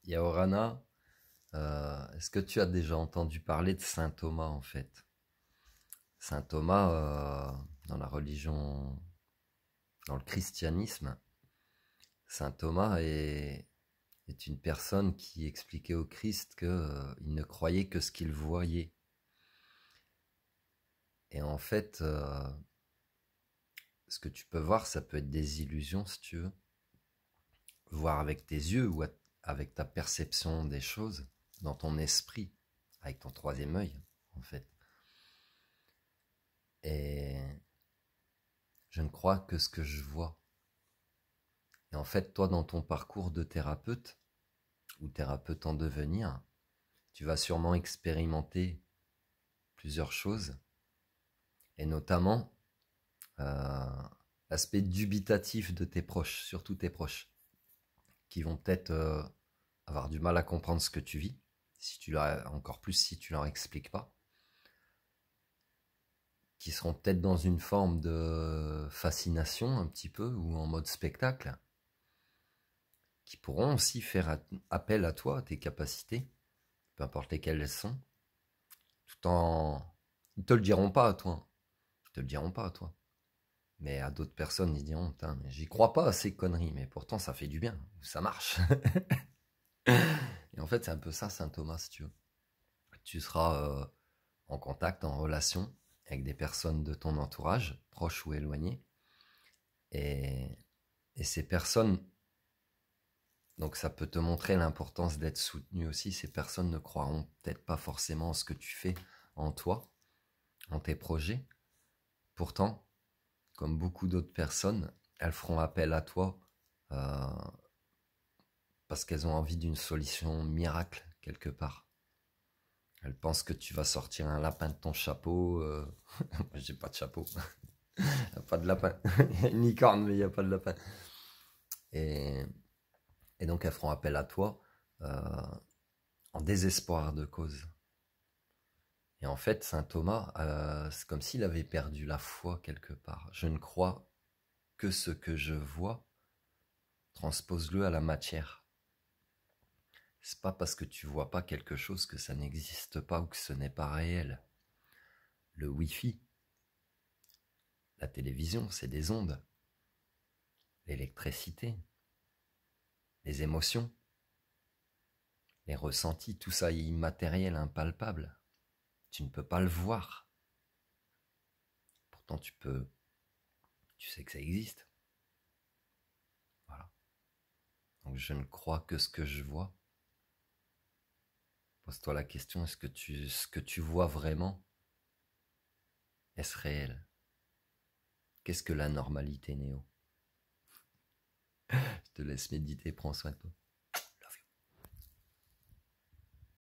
Yaorana, est-ce que tu as déjà entendu parler de saint Thomas en fait? Saint Thomas, dans la religion, dans le christianisme, saint Thomas est une personne qui expliquait au Christ que, il ne croyait que ce qu'il voyait. Et en fait, ce que tu peux voir, ça peut être des illusions si tu veux. Voir avec tes yeux ou avec ta perception des choses, dans ton esprit, avec ton troisième œil, en fait. Et je ne crois que ce que je vois. Et en fait, toi, dans ton parcours de thérapeute, ou thérapeute en devenir, tu vas sûrement expérimenter plusieurs choses, et notamment euh, l'aspect dubitatif de tes proches, surtout tes proches, qui vont peut-être avoir du mal à comprendre ce que tu vis, encore plus si tu leur expliques pas, qui seront peut-être dans une forme de fascination un petit peu, ou en mode spectacle, qui pourront aussi faire appel à toi, à tes capacités, peu importe lesquelles elles sont, tout en... Ils te le diront pas à toi, ils te le diront pas à toi. Mais à d'autres personnes, ils diront, putain, mais j'y crois pas à ces conneries, mais pourtant ça fait du bien, ça marche. Et en fait, c'est un peu ça, Saint Thomas, si tu veux. Tu seras en contact, en relation avec des personnes de ton entourage, proches ou éloignées, et, et ces personnes, donc ça peut te montrer l'importance d'être soutenu aussi, ces personnes ne croiront peut-être pas forcément en ce que tu fais, en toi, en tes projets. Pourtant, comme beaucoup d'autres personnes, elles feront appel à toi euh, parce qu'elles ont envie d'une solution miracle quelque part. Elles pensent que tu vas sortir un lapin de ton chapeau. Moi, j'ai pas de chapeau. Il n'y a pas de lapin. Il y a une licorne, mais il n'y a pas de lapin. Et, et donc, elles feront appel à toi euh, en désespoir de cause. Et en fait, saint Thomas, c'est comme s'il avait perdu la foi quelque part. Je ne crois que ce que je vois, transpose-le à la matière. C'est pas parce que tu vois pas quelque chose que ça n'existe pas ou que ce n'est pas réel. Le Wi-Fi, la télévision, c'est des ondes. L'électricité, les émotions, les ressentis, tout ça est immatériel, impalpable. Tu ne peux pas le voir. Pourtant, tu sais que ça existe. Voilà. Donc je ne crois que ce que je vois. Pose-toi la question, ce que tu vois vraiment, est-ce réel? Qu'est-ce que la normalité, Néo? Je te laisse méditer, prends soin de toi.